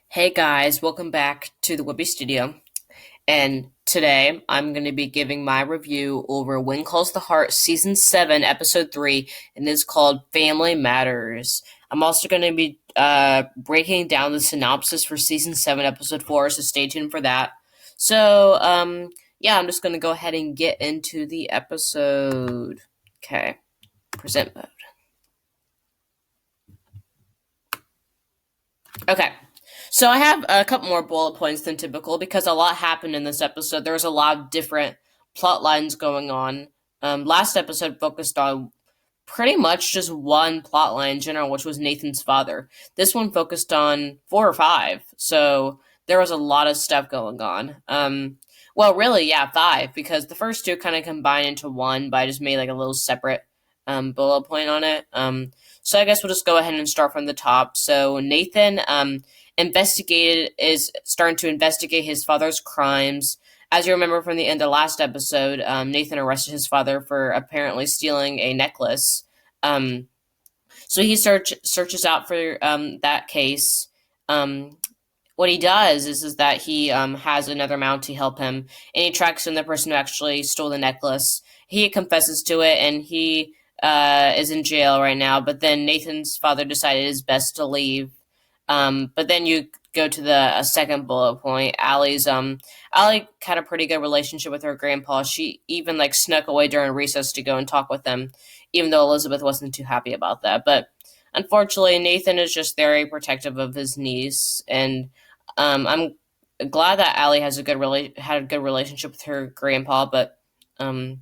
Hey guys, welcome back to the Whoopi Studio. And today I'm going to be giving my review over When Calls the Heart Season 7, Episode 3, and it's called Family Matters. I'm also going to be breaking down the synopsis for Season 7, Episode 4, so stay tuned for that. Yeah, I'm just going to go ahead and get into the episode. Okay, present mode. Okay. So I have a couple more bullet points than typical because a lot happened in this episode. There was a lot of different plot lines going on. Last episode focused on pretty much just one plot line in general, which was Nathan's father. This one focused on four or five, so there was a lot of stuff going on. Well, really, yeah, five, because the first two kind of combined into one, but I just made like a little separate bullet point on it. So I guess we'll just go ahead and start from the top. So Nathan investigated is starting to investigate his father's crimes. As you remember from the end of the last episode, Nathan arrested his father for apparently stealing a necklace. Um, so he searches out for that case. Um, what he does is that he has another Mountie help him, and he tracks in the person who actually stole the necklace. He confesses to it, and he is in jail right now. But then Nathan's father decided it's best to leave. But then you go to the second bullet point. Allie had a pretty good relationship with her grandpa. She even like snuck away during recess to go and talk with them, even though Elizabeth wasn't too happy about that. But unfortunately, Nathan is just very protective of his niece, and I'm glad that Allie has had a good relationship with her grandpa. But um,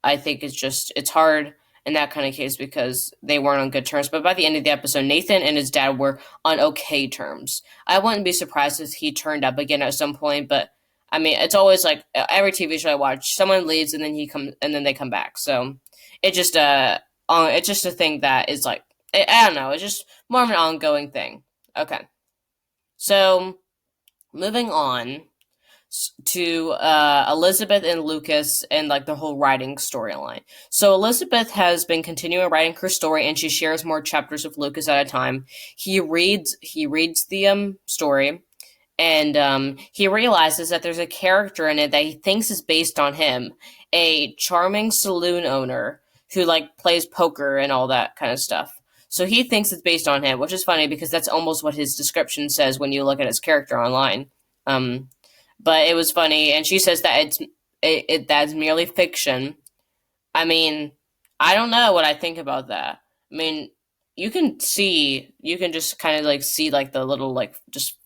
I think it's hard in that kind of case because they weren't on good terms. But by the end of the episode, Nathan and his dad were on okay terms. I wouldn't be surprised if he turned up again at some point, but I mean, it's always like every TV show I watch, someone leaves and then he comes and then they come back. So it's just a thing that is like I don't know, it's just more of an ongoing thing. Okay, so moving on to Elizabeth and Lucas and like the whole writing storyline. So Elizabeth has been continuing writing her story, and she shares more chapters with Lucas at a time. He reads the story, and he realizes that there's a character in it that he thinks is based on him, a charming saloon owner who like plays poker and all that kind of stuff. So he thinks it's based on him, which is funny because that's almost what his description says when you look at his character online. Um, but it was funny, and she says that that's merely fiction. I mean, I don't know what I think about that. I mean, you can just kind of like see like the little like just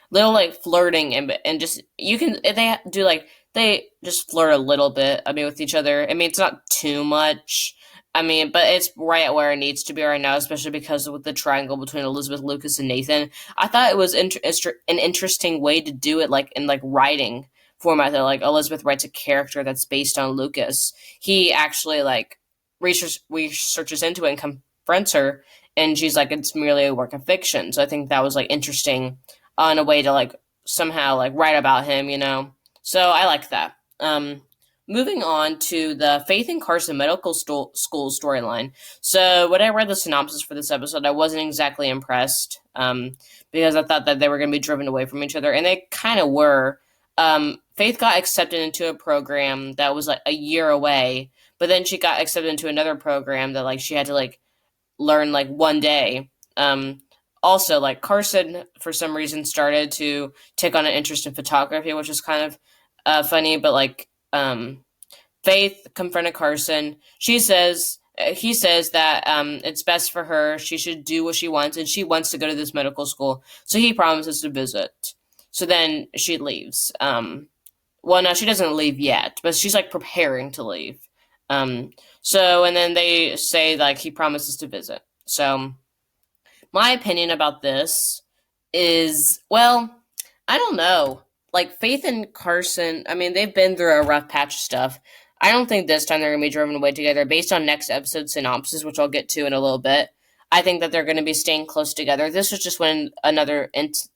little like flirting and just you can they do like they just flirt a little bit. I mean, with each other. I mean, it's not too much. I mean, but it's right where it needs to be right now, especially because with the triangle between Elizabeth, Lucas, and Nathan. I thought it was an interesting way to do it, like in like writing format. That like Elizabeth writes a character that's based on Lucas. He actually like researches into it and confronts her, and she's like, "It's merely a work of fiction." So I think that was like interesting in a way to like somehow like write about him, you know. So I like that. Moving on to the Faith and Carson Medical School storyline. So when I read the synopsis for this episode, I wasn't exactly impressed because I thought that they were going to be driven away from each other, and they kind of were. Faith got accepted into a program that was like a year away, but then she got accepted into another program that like she had to like learn like one day. Also, like Carson, for some reason, started to take on an interest in photography, which is kind of funny. But like, Faith confronted Carson. He says that it's best for her. She should do what she wants, and she wants to go to this medical school. So he promises to visit. So then she leaves. Well, no, she doesn't leave yet, but she's like preparing to leave. Um, and then they say like he promises to visit. So my opinion about this is, well, I don't know. Like Faith and Carson, I mean, they've been through a rough patch of stuff. I don't think this time they're gonna be driven away together. Based on next episode synopsis, which I'll get to in a little bit, I think that they're gonna be staying close together. This was just one another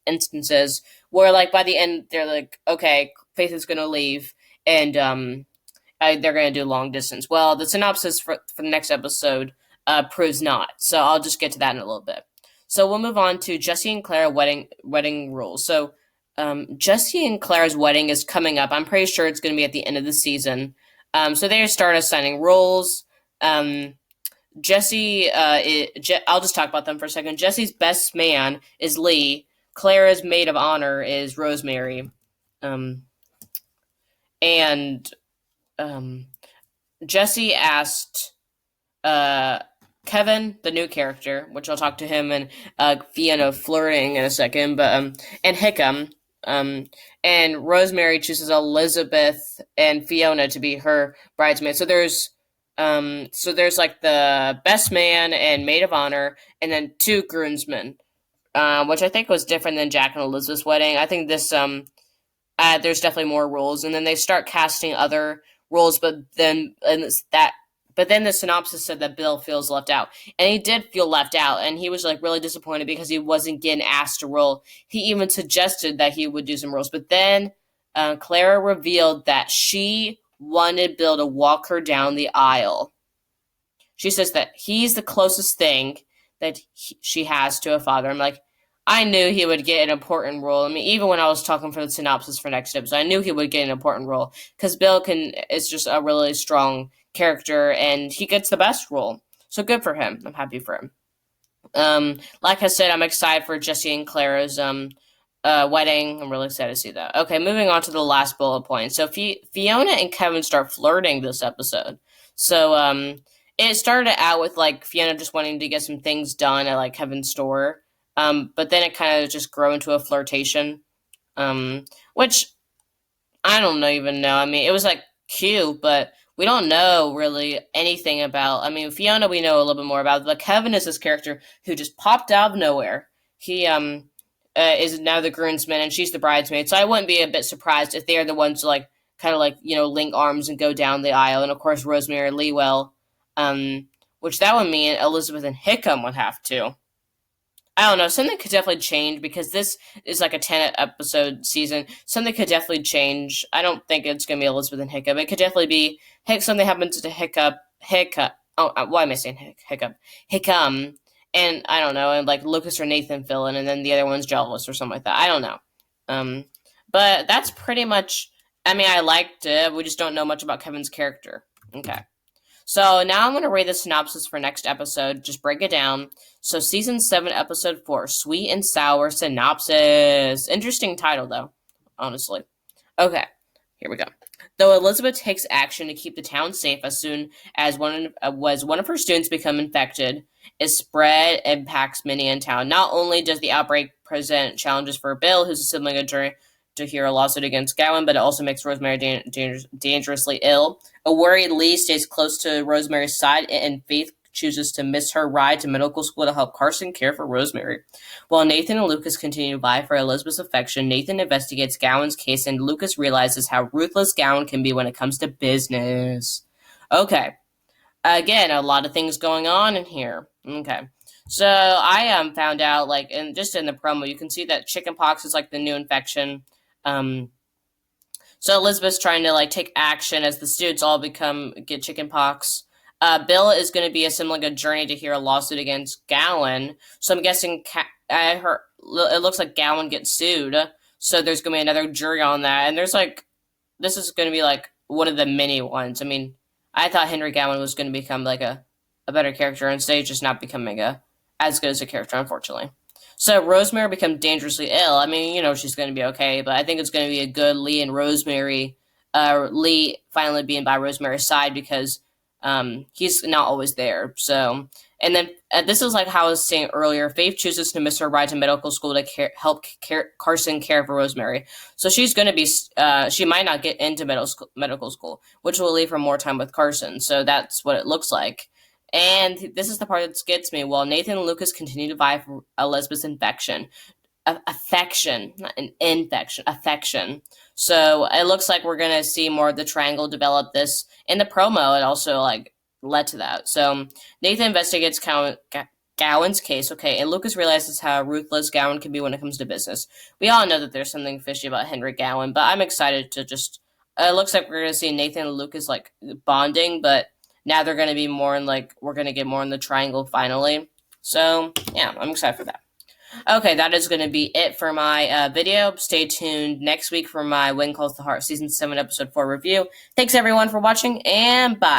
instances where, like, by the end, they're like, okay, Faith is gonna leave, and they're gonna do long distance. Well, the synopsis for the next episode proves not. So I'll just get to that in a little bit. So we'll move on to Jesse and Claire wedding rules. So Jesse and Claire's wedding is coming up. I'm pretty sure it's going to be at the end of the season. So they start assigning roles. Um, I'll just talk about them for a second. Jesse's best man is Lee. Claire's maid of honor is Rosemary. Um, and um, Jesse asked uh, Kevin, the new character, which I'll talk to him and Fiona flirting in a second, but and Hickam, um, and Rosemary chooses Elizabeth and Fiona to be her bridesmaids. So there's like the best man and maid of honor, and then two groomsmen, which I think was different than Jack and Elizabeth's wedding. I think this there's definitely more rules, and then they start casting other rules, but then the synopsis said that Bill feels left out, and he did feel left out, and he was like really disappointed because he wasn't getting asked to roll. He even suggested that he would do some rolls, but then Clara revealed that she wanted Bill to walk her down the aisle. She says that he's the closest thing that she has to a father. I'm like, I knew he would get an important role. I mean, even when I was talking for the synopsis for next episode, I knew he would get an important role because Bill is just a really strong character and he gets the best role. So good for him. I'm happy for him. Like I said, I'm excited for Jesse and Clara's wedding. I'm really excited to see that. Okay, moving on to the last bullet point. So Fiona and Kevin start flirting this episode. So it started out with like Fiona just wanting to get some things done at like Kevin's store. But then it kind of just grew into a flirtation. Which I don't even know. I mean, it was like cute, but we don't know really anything about. I mean, Fiona we know a little bit more about, but Kevin is this character who just popped out of nowhere. He is now the groomsman and she's the bridesmaid. So I wouldn't be a bit surprised if they are the ones to like kind of like link arms and go down the aisle. And of course, Rosemary Leewell, which that would mean Elizabeth and Hickam would have to. I don't know. Something could definitely change because this is like a 10 episode season. Something could definitely change. I don't think it's going to be Elizabeth and Hiccup. It could definitely be something happens to Hiccup. Oh, why am I saying Hiccup? Hickam. And I don't know. And like Lucas or Nathan fill in, and then the other one's jealous or something like that. I don't know. But that's pretty much. I mean, I liked it. We just don't know much about Kevin's character. Okay. So now I'm going to read the synopsis for next episode. Just break it down. So season 7, episode 4, Sweet and Sour Synopsis. Interesting title, though, honestly. Okay, here we go. Though Elizabeth takes action to keep the town safe as soon as one of her students become infected, its spread impacts many in town. Not only does the outbreak present challenges for Bill, who's a sibling of to hear a lawsuit against Gowan, but it also makes Rosemary dangerously ill. A worried Lee stays close to Rosemary's side, and Faith chooses to miss her ride to medical school to help Carson care for Rosemary. While Nathan and Lucas continue to vie for Elizabeth's affection, Nathan investigates Gowan's case, and Lucas realizes how ruthless Gowan can be when it comes to business. Okay. Again, a lot of things going on in here. Okay. So I found out, like, and just in the promo, you can see that chickenpox is like the new infection. So Elizabeth's trying to like take action as the students all get chickenpox. Bill is going to be assembling a journey to hear a lawsuit against Gowan. So I'm guessing it looks like Gowan gets sued. So there's going to be another jury on that, and this is going to be like one of the many ones. I mean, I thought Henry Gowan was going to become like a better character, and instead he's just not becoming as good as a character, unfortunately. So Rosemary becomes dangerously ill. I mean, she's going to be okay, but I think it's going to be a good Lee and Rosemary. Lee finally being by Rosemary's side because he's not always there. So, and then this is like how I was saying earlier. Faith chooses to miss her ride to medical school to help Carson care for Rosemary. So she's going to be. She might not get into medical school, which will leave her more time with Carson. So that's what it looks like. And this is the part that gets me. While Nathan and Lucas continue to vie for Elizabeth's affection, not an infection, affection. So it looks like we're gonna see more of the triangle develop this in the promo. It also like led to that. So Nathan investigates Gowan's case, okay, and Lucas realizes how ruthless Gowan can be when it comes to business. We all know that there's something fishy about Henry Gowan, but I'm excited to just. It looks like we're gonna see Nathan and Lucas like bonding, but now they're going to be more in like we're going to get more in the triangle finally. So, yeah, I'm excited for that. Okay, that is going to be it for my video. Stay tuned next week for my When Calls the Heart Season 7 Episode 4 review. Thanks, everyone, for watching, and bye.